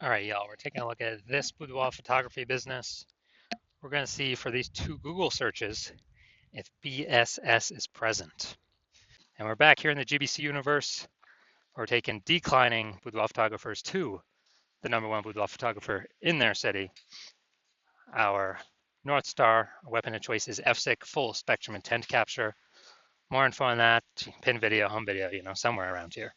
All right, y'all, we're taking a look at this boudoir photography business. We're going to see for these two Google searches if BSS is present. And we're back here in the GBC universe. We're taking declining boudoir photographers to the #1 boudoir photographer in their city. Our North Star weapon of choice is FSIC, full spectrum intent capture. More info on that, pin video, home video, somewhere around here.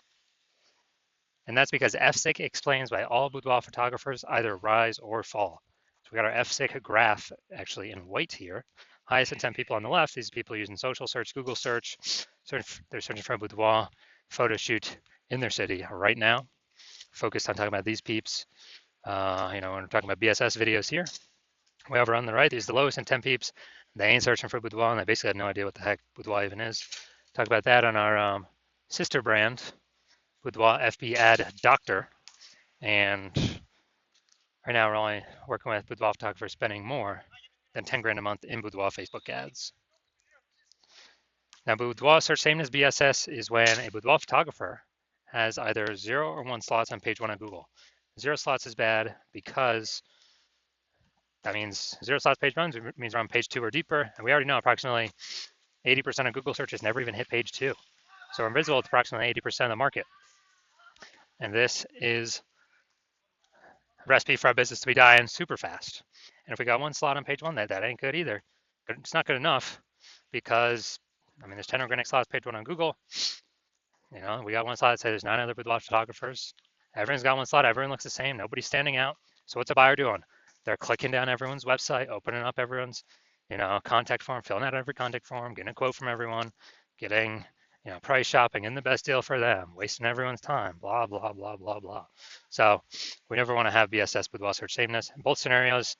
And that's because FSIC explains why all boudoir photographers either rise or fall. So we got our FSIC graph actually in white here. Highest intent people on the left, these people using social search, Google search, they're searching for a boudoir photo shoot in their city right now. Focused on talking about these peeps. When we're talking about BSS videos here. Way over on the right, these are the lowest intent peeps. They ain't searching for boudoir and they basically have no idea what the heck boudoir even is. Talk about that on our sister brand, Boudoir FB Ad Doctor. And right now we're only working with boudoir photographers spending more than 10 grand a month in boudoir Facebook ads. Now, boudoir search sameness BSS is when a boudoir photographer has either 0 or 1 slots on page 1 of Google. 0 slots is bad because that means 0 slots page 1 means we're on page 2 or deeper, and we already know approximately 80% of Google searches never even hit page 2. So we're invisible to approximately 80% of the market. And this is a recipe for our business to be dying super fast. And if we got 1 slot on page 1, that ain't good either. But it's not good enough because, there's 10 organic slots page 1 on Google. We got 1 slot that says there's 9 other boudoir photographers. Everyone's got 1 slot. Everyone looks the same. Nobody's standing out. So what's a buyer doing? They're clicking down everyone's website, opening up everyone's, contact form, filling out every contact form, getting a quote from everyone, getting, price shopping and the best deal for them, wasting everyone's time, blah, blah, blah, blah, blah. So we never want to have BSS boudoir search sameness. In both scenarios,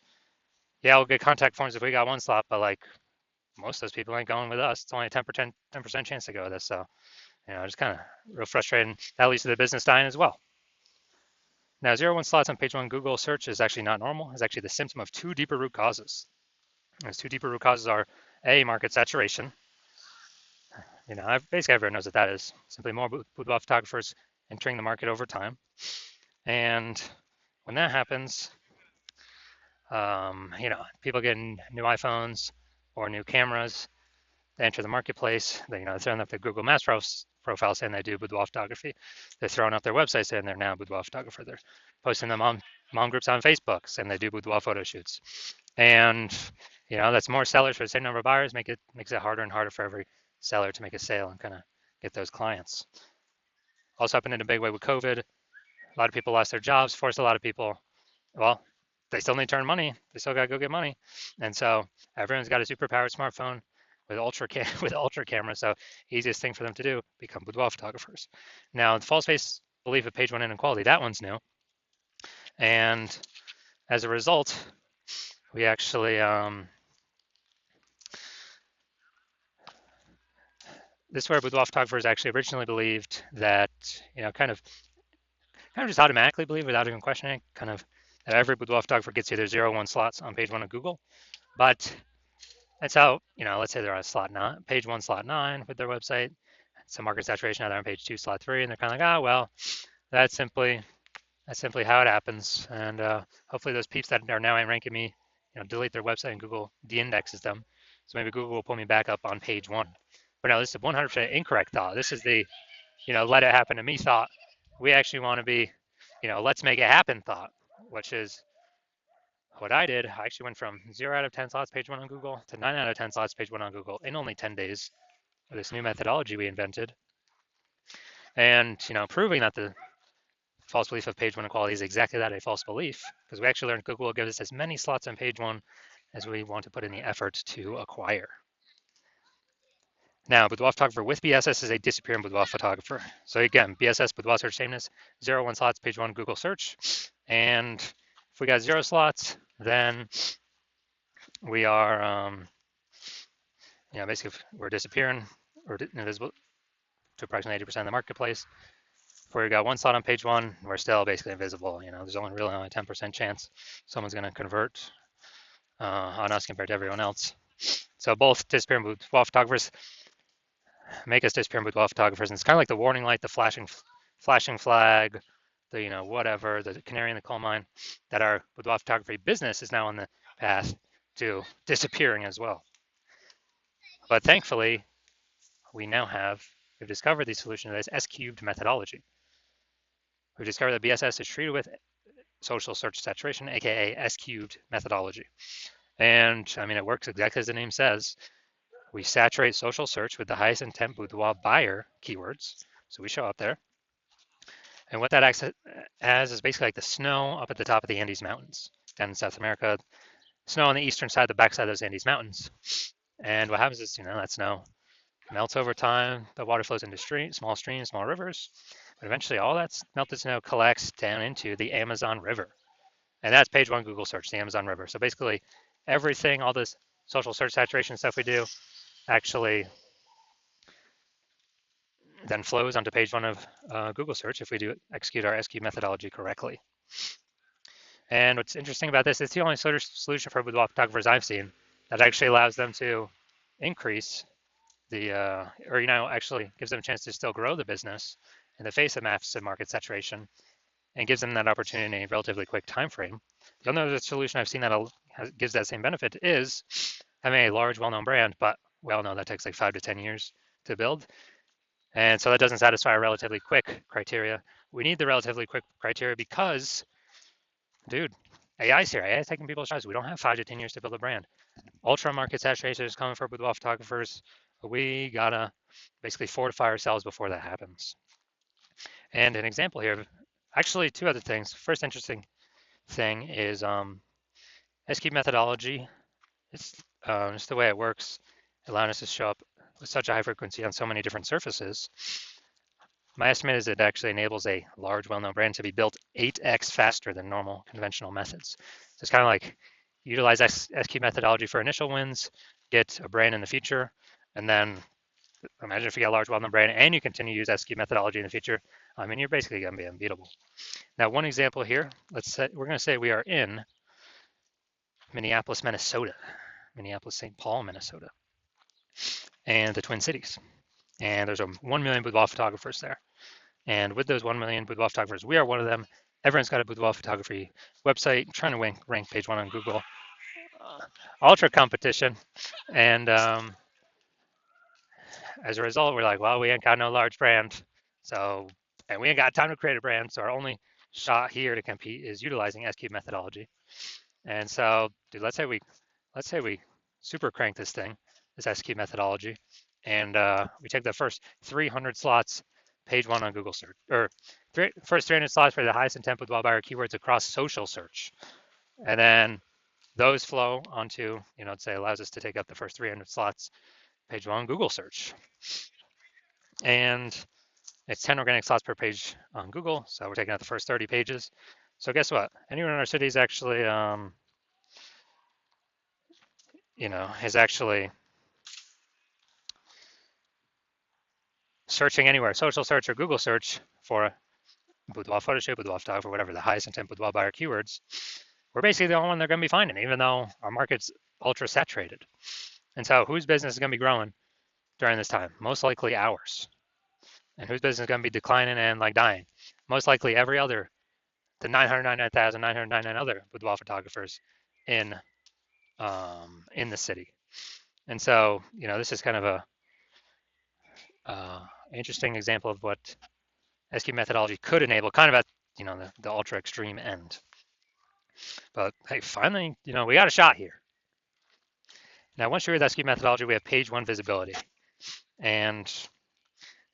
yeah, we'll get contact forms if we got 1 slot, but like most of those people ain't going with us. It's only a 10% chance to go with us. So, just kind of real frustrating. That leads to the business dying as well. Now, 0-1 slots on page 1 Google search is actually not normal. It's actually the symptom of 2 deeper root causes. Those 2 deeper root causes are A, market saturation. Basically everyone knows what that is. Simply more boudoir photographers entering the market over time. And when that happens, people getting new iPhones or new cameras, they enter the marketplace. They're throwing up their Google Maps profile saying they do boudoir photography. They're throwing up their website saying they're now a boudoir photographer. They're posting them on mom groups on Facebook saying they do boudoir photo shoots. And that's more sellers for the same number of buyers. Makes it harder and harder for every seller to make a sale and kind of get those clients. Also happened in a big way with COVID. A lot of people lost their jobs, forced a lot of people. Well, they still need to earn money. They still got to go get money. And so everyone's got a super powered smartphone with ultra camera. So easiest thing for them to do, become boudoir photographers. Now, the false face belief of page 1 inequality, that one's new. And as a result, we actually, this is where boudoir photographers actually originally believed that, kind of just automatically believe without even questioning, kind of that every boudoir photographer gets either 0-1 slots on page 1 of Google. But that's how, let's say they're on slot 9, page 1, slot 9 with their website. Some market saturation, now they're on page 2, slot 3, and they're kind of like, well, that's simply how it happens. And hopefully those peeps that are now ranking me, delete their website and Google de-indexes them. So maybe Google will pull me back up on page 1. But no, this is a 100% incorrect thought. This is the, let it happen to me thought. We actually want to be, let's make it happen thought, which is what I did. I actually went from 0 out of 10 slots page 1 on Google to 9 out of 10 slots page 1 on Google in only 10 days with this new methodology we invented. And, proving that the false belief of page 1 equality is exactly that, a false belief, because we actually learned Google will give us as many slots on page 1 as we want to put in the effort to acquire. Now, boudoir photographer with BSS is a disappearing boudoir photographer. So again, BSS, boudoir search sameness, 0-1 slots, page 1 Google search. And if we got 0 slots, then we are, basically we're disappearing or invisible to approximately 80% of the marketplace. If we got 1 slot on page 1, we're still basically invisible. There's only really only a 10% chance someone's going to convert on us compared to everyone else. So both disappearing boudoir photographers make us disappearing boudoir photographers. And it's kind of like the warning light, the flashing flag, the whatever, the canary in the coal mine, that our boudoir photography business is now on the path to disappearing as well. But thankfully, we've discovered the solution to this S-cubed methodology. We've discovered that BSS is treated with social search saturation, aka S-cubed methodology. And I mean, it works exactly as the name says. We saturate social search with the highest intent boudoir buyer keywords. So we show up there. And what that acts as is basically like the snow up at the top of the Andes Mountains down in South America, snow on the eastern side, the backside of those Andes Mountains. And what happens is, that snow melts over time. The water flows into small streams, small rivers. But eventually all that melted snow collects down into the Amazon River. And that's page one Google search, the Amazon River. So basically everything, all this social search saturation stuff we do actually then flows onto page one of Google search if we do execute our SQ methodology correctly. And what's interesting about this, it's the only solution for boudoir photographers I've seen that actually allows them to increase the, actually gives them a chance to still grow the business in the face of massive market saturation and gives them that opportunity in a relatively quick time frame. The only other solution I've seen that gives that same benefit is having a large, well-known brand, but we all know that takes like 5 to 10 years to build. And so that doesn't satisfy our relatively quick criteria. We need the relatively quick criteria because, dude, AI's here. AI is taking people's jobs. We don't have 5 to 10 years to build a brand. Ultra market saturation is coming for boudoir photographers. We gotta basically fortify ourselves before that happens. And an example here, actually 2 other things. First interesting thing is SQ methodology. It's just the way it works, allowing us to show up with such a high frequency on so many different surfaces. My estimate is it actually enables a large, well-known brand to be built 8x faster than normal conventional methods. So it's kind of like utilize SQ methodology for initial wins, get a brand in the future, and then imagine if you get a large, well-known brand and you continue to use SQ methodology in the future. I mean, you're basically going to be unbeatable. Now, one example here, we're going to say we are in Minneapolis, Minnesota, Minneapolis-St. Paul, Minnesota, and the Twin Cities. And there's 1 million boudoir photographers there. And with those 1 million boudoir photographers, we are one of them. Everyone's got a boudoir photography website, trying to rank page one on Google. Ultra competition. And as a result, we're like, well, we ain't got no large brand. And we ain't got time to create a brand. So our only shot here to compete is utilizing SQ methodology. And so, dude, let's say we super crank this thing, this SQ methodology, and we take the first 300 slots, page one on Google search, or first 300 slots for the highest intent boudoir buyer keywords across social search, and then those flow onto, say allows us to take up the first 300 slots, page one on Google search, and it's 10 organic slots per page on Google, so we're taking out the first 30 pages. So guess what? Anyone in our city is actually, is actually searching anywhere, social search or Google search for boudoir photo shoot, boudoir photographer, whatever, the highest intent boudoir buyer keywords, we're basically the only one they're going to be finding, even though our market's ultra saturated. And so whose business is going to be growing during this time? Most likely ours. And whose business is going to be declining and like dying? Most likely the 999,999 other boudoir photographers in the city. And so, this is kind of a interesting example of what SQ methodology could enable, kind of at the ultra extreme end. But hey, finally, we got a shot here. Now, once you're with SQ methodology, we have page one visibility. And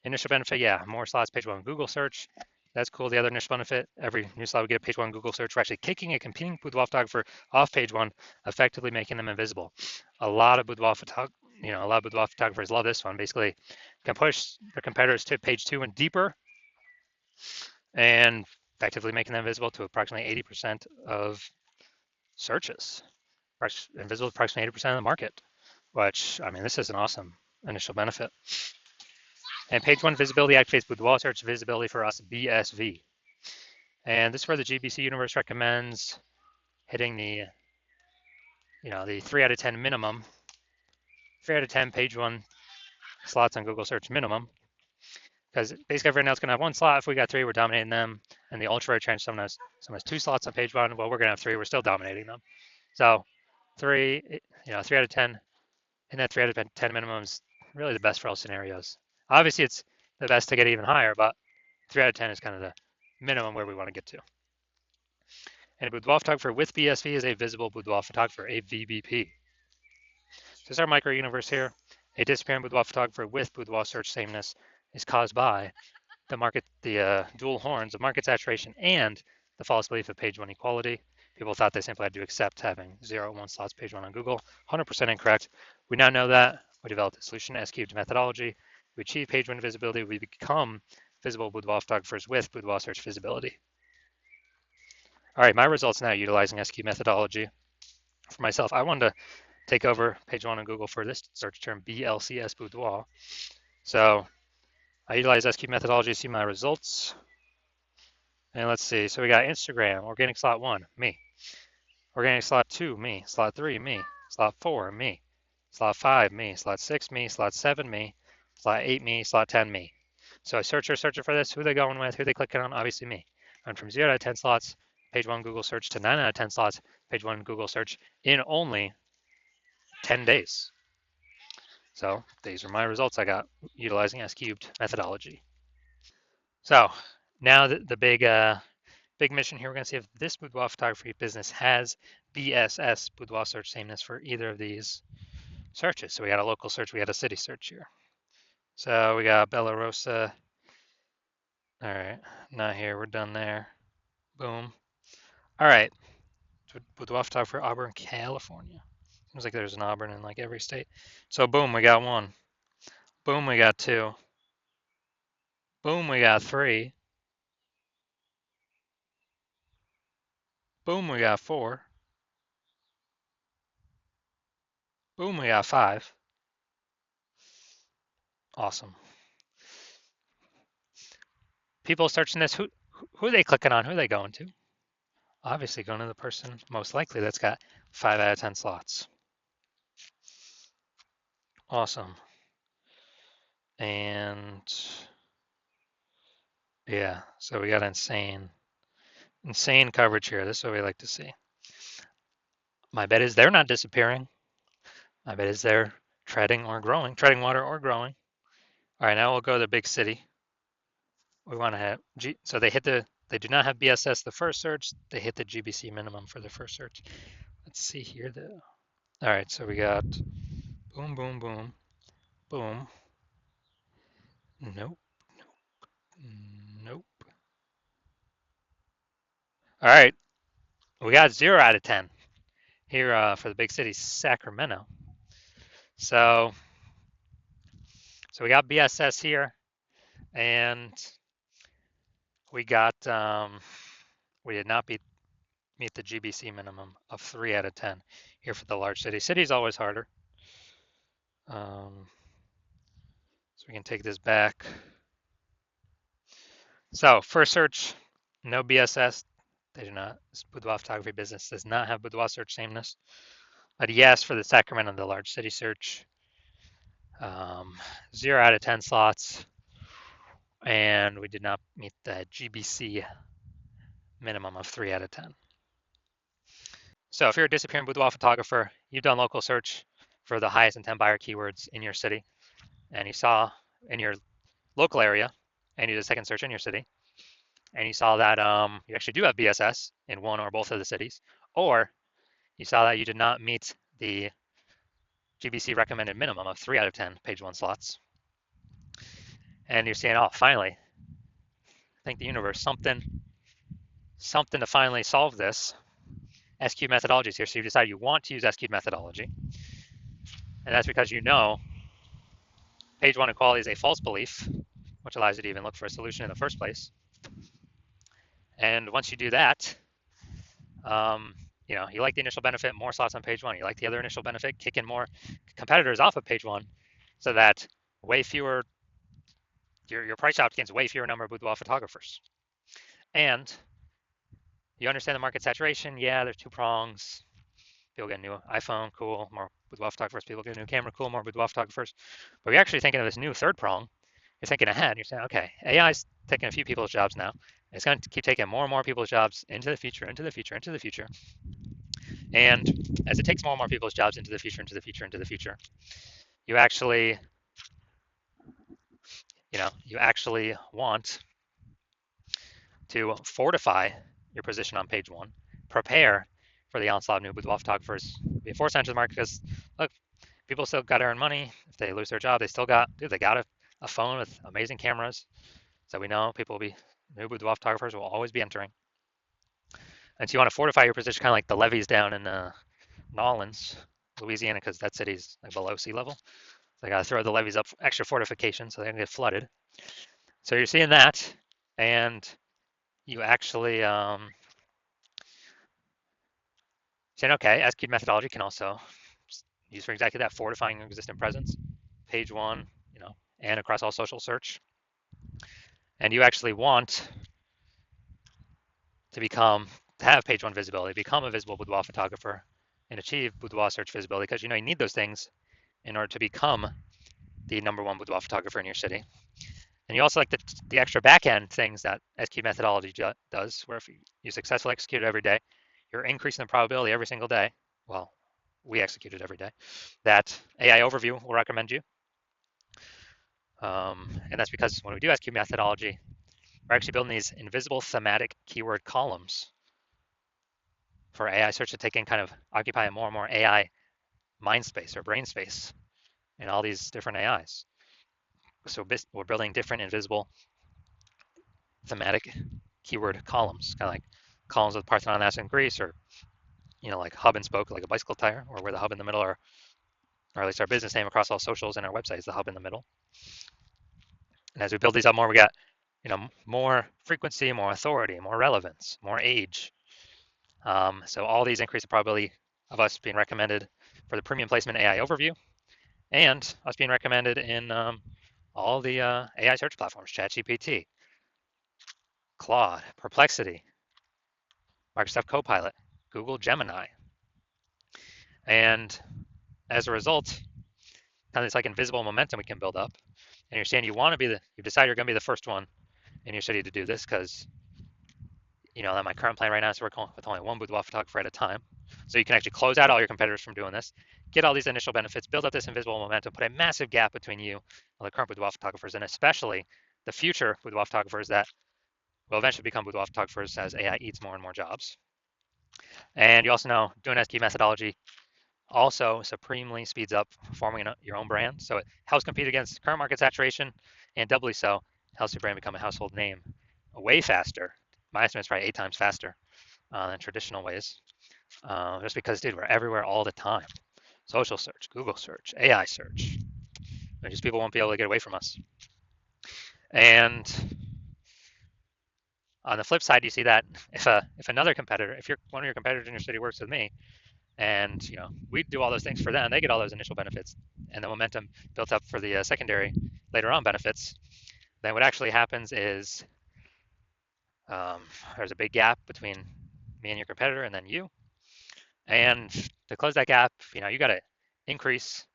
initial benefit, yeah, more slots, page one Google search. That's cool. The other initial benefit, every new slot we get a page one Google search, we're actually kicking a competing boudoir photographer off page one, effectively making them invisible. A lot of boudoir photographers love this one. Basically, can push their competitors to page two and deeper, and effectively making them visible to approximately 80% of searches, invisible to approximately 80% of the market, which, I mean, this is an awesome initial benefit. And page one visibility activates boudoir search visibility for us, BSV. And this is where the GBC universe recommends hitting the 3 out of 10 minimum, 3 out of 10 page one slots on Google search minimum, because basically everyone else is going to have one slot. If we got three, we're dominating them. And the ultra rate range, someone has two slots on page one. Well, we're going to have three. We're still dominating them. So three, 3 out of 10, and that 3 out of 10 minimum is really the best for all scenarios. Obviously, it's the best to get even higher, but 3 out of 10 is kind of the minimum where we want to get to. And a boudoir photographer with BSV is a visible boudoir photographer, a VBP. So this is our micro universe here. A disappearing boudoir photographer with boudoir search sameness is caused by the dual horns of market saturation and the false belief of page one equality. People thought they simply had to accept having 0 and 1 slots page one on Google. 100% incorrect. We now know that. We developed a solution to S-cubed methodology. We achieve page one visibility. We become visible boudoir photographers with boudoir search visibility. All right, my results now utilizing S-cubed methodology. For myself, I wanted to take over page one on Google for this search term, BLCS boudoir. So I utilize S-cubed methodology to see my results. And let's see, so we got Instagram, organic slot 1, me. Organic slot 2, me. Slot 3, me. Slot 4, me. Slot 5, me. Slot 6, me. Slot 7, me. Slot 8, me. Slot 10, me. So I search for this, who they going with, who they clicking on, obviously me. I went from 0 out of 10 slots, page 1 Google search, to 9 out of 10 slots, page 1 Google search, in only 10 days. So these are my results I got utilizing S-cubed methodology. So now the big mission here, we're going to see if this boudoir photography business has BSS, boudoir search sameness, for either of these searches. So we got a local search, we got a city search here. So we got Bella Rosa. All right, not here, we're done there. Boom. All right, boudoir photography, Auburn, California. Seems like there's an Auburn in like every state. So boom, we got 1. Boom, we got 2. Boom, we got 3. Boom, we got 4. Boom, we got 5. Awesome. People searching this, who are they clicking on? Who are they going to? Obviously going to the person most likely that's got 5 out of 10 slots. Awesome. And yeah, so we got insane coverage here. This is what we like to see. My bet is they're not disappearing. My bet is they're treading water or growing. All right, now we'll go to the big city. We want to have, so they do not have BSS the first search. They hit the GBC minimum for the first search. Let's see here though. All right, so we got boom, boom, boom, boom. Nope, nope. All right, we got 0 out of 10 here for the big city, Sacramento. So we got BSS here, and we got we did not meet the GBC minimum of 3 out of 10 here for the large city. City's always harder. So we can take this back. So first search, no BSS. They do not. This boudoir photography business does not have boudoir search sameness. But yes, for the Sacramento, the large city search, 0 out of 10 slots, and we did not meet the GBC minimum of 3 out of 10. So if you're a disappearing boudoir photographer, you've done local search for the highest intent buyer keywords in your city, and you saw in your local area, and you did a second search in your city, and you saw that you actually do have BSS in one or both of the cities, or you saw that you did not meet the GBC recommended minimum of 3 out of 10 page 1 slots. And you're saying, oh, finally, thank the universe, something to finally solve this. S-cubed methodology is here, so you decide you want to use S-cubed methodology. And that's because you know page 1 equality is a false belief, which allows you to even look for a solution in the first place. And once you do that, you like the initial benefit, more slots on page 1. You like the other initial benefit, kicking more competitors off of page 1, so that way fewer, your price out gains way fewer number of boudoir photographers. And you understand the market saturation. Yeah, there's 2 prongs. People get a new iPhone, cool, more boudoir photographers. People get a new camera, cool, more boudoir photographers. But we're actually thinking of this new third prong, you're thinking ahead. You're saying, okay, AI is taking a few people's jobs now. It's going to keep taking more and more people's jobs into the future, into the future, into the future. And as it takes more and more people's jobs into the future, into the future, into the future, you actually, you actually want to fortify your position on page one, prepare for the onslaught of new boudoir photographers before to enter the market. Because look, people still got to earn money. If they lose their job, they still got, dude, they got a phone with amazing cameras. So we know people will be, new boudoir photographers will always be entering. And so you want to fortify your position, kind of like the levees down in Nolens, Louisiana, because that city's like below sea level. So they got to throw the levees up, extra fortification, so they don't get flooded. So you're seeing that, and you actually saying, okay, SQL methodology can also use for exactly that, fortifying your existing presence, page one, and across all social search. And you actually want to have page one visibility, become a visible boudoir photographer, and achieve boudoir search visibility, because you need those things in order to become the number one boudoir photographer in your city. And you also like the extra back-end things that SQ methodology does, where if you successfully execute it every day, you're increasing the probability every single day. Well, we execute it every day, that AI overview will recommend you. And that's because when we do SQ methodology, we're actually building these invisible thematic keyword columns for AI search to take in, kind of occupy more and more AI mind space or brain space in all these different AIs. So we're building different invisible thematic keyword columns, kind of like columns with Parthenon that's in Greece, or like hub and spoke, like a bicycle tire, or where the hub in the middle are, or at least our business name across all socials and our website is the hub in the middle. And as we build these up more, we got more frequency, more authority, more relevance, more age. So all these increase the probability of us being recommended for the premium placement AI overview, and us being recommended in all the AI search platforms, ChatGPT, Claude, Perplexity, Microsoft Copilot, Google Gemini. And as a result, kind of this like invisible momentum we can build up. And you're saying you decide you're going to be the first one in your city to do this, because that my current plan right now is to work with only one boudoir photographer at a time. So you can actually close out all your competitors from doing this, get all these initial benefits, build up this invisible momentum, put a massive gap between you and the current boudoir photographers, and especially the future boudoir photographers that will eventually become boudoir photographers as AI eats more and more jobs. And you also know doing SQ methodology also supremely speeds up forming your own brand. So it helps compete against current market saturation, and doubly so, helps your brand become a household name way faster. My estimate is probably 8 times faster than traditional ways. Just because, dude, we're everywhere all the time. Social search, Google search, AI search. Just people won't be able to get away from us. And on the flip side, you see that if another competitor, if one of your competitors in your city works with me, and we do all those things for them, they get all those initial benefits, and the momentum built up for the secondary later on benefits, then what actually happens is there's a big gap between me and your competitor and then you. And to close that gap, you got to increase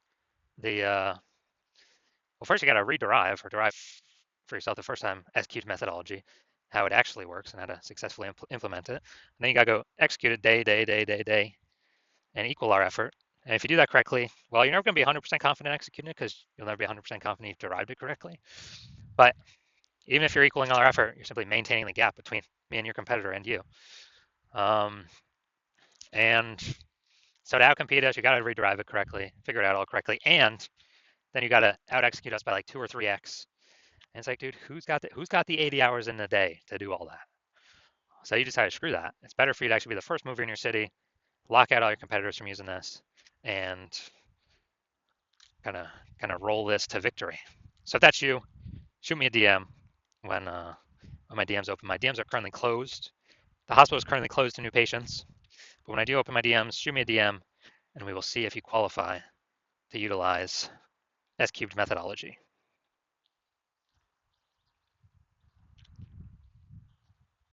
the well, first you got to rederive or derive for yourself the first time SQ methodology, how it actually works and how to successfully implement it. And then you got to go execute it day, and equal our effort. And if you do that correctly, well, you're never going to be 100% confident executing it, because you'll never be 100% confident you've derived it correctly. But even if you're equaling all our effort, you're simply maintaining the gap between me and your competitor and you. And so to outcompete us, you got to rederive it correctly, figure it out all correctly, and then you got to out execute us by like 2 or 3x. And it's like, dude, who's got the 80 hours in the day to do all that? So you decide to screw that. It's better for you to actually be the first mover in your city, lock out all your competitors from using this, and kind of roll this to victory. So if that's you, shoot me a DM when my DMs open. My DMs are currently closed. The hospital is currently closed to new patients. But when I do open my DMs, shoot me a DM, and we will see if you qualify to utilize S-cubed methodology.